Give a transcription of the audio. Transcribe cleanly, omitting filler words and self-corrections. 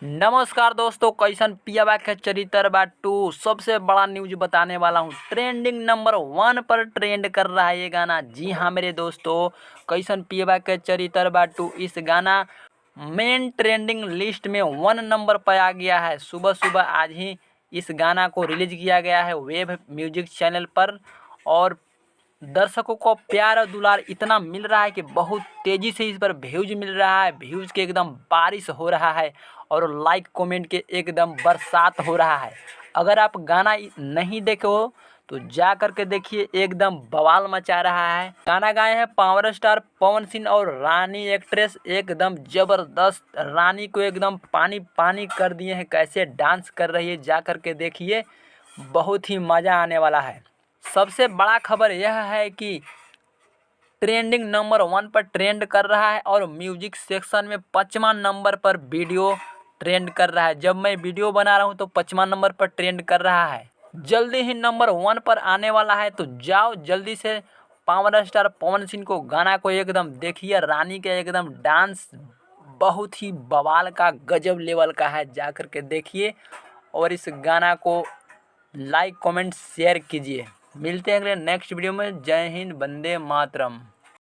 नमस्कार दोस्तों, कैसन पियावा के चरित्र बाटू सबसे बड़ा न्यूज बताने वाला हूँ। ट्रेंडिंग नंबर 1 पर ट्रेंड कर रहा है ये गाना। जी हाँ मेरे दोस्तों, कैसन पियावा के चरित्र बाटू इस गाना मेन ट्रेंडिंग लिस्ट में 1 नंबर पर आ गया है। सुबह सुबह आज ही इस गाना को रिलीज किया गया है वेब म्यूजिक चैनल पर, और दर्शकों को प्यार और दुलार इतना मिल रहा है कि बहुत तेज़ी से इस पर व्यूज मिल रहा है। व्यूज के एकदम बारिश हो रहा है और लाइक कमेंट के एकदम बरसात हो रहा है। अगर आप गाना नहीं देखे हो तो जा कर के देखिए, एकदम बवाल मचा रहा है। गाना गाए हैं पावर स्टार पवन सिंह और रानी एक्ट्रेस, एकदम जबरदस्त। रानी को एकदम पानी पानी कर दिए हैं, कैसे डांस कर रही है, जा कर के देखिए, बहुत ही मज़ा आने वाला है। सबसे बड़ा खबर यह है कि ट्रेंडिंग नंबर 1 पर ट्रेंड कर रहा है और म्यूजिक सेक्शन में 5वां नंबर पर वीडियो ट्रेंड कर रहा है। जब मैं वीडियो बना रहा हूँ तो 5वां नंबर पर ट्रेंड कर रहा है। जल्दी ही नंबर 1 पर आने वाला है, तो जाओ जल्दी से पावर स्टार पवन सिंह को गाना को एकदम देखिए। रानी के एकदम डांस बहुत ही बवाल का, गजब लेवल का है, जा कर के देखिए और इस गाना को लाइक कमेंट शेयर कीजिए। मिलते हैं अगले नेक्स्ट वीडियो में। जय हिंद, वंदे मातरम।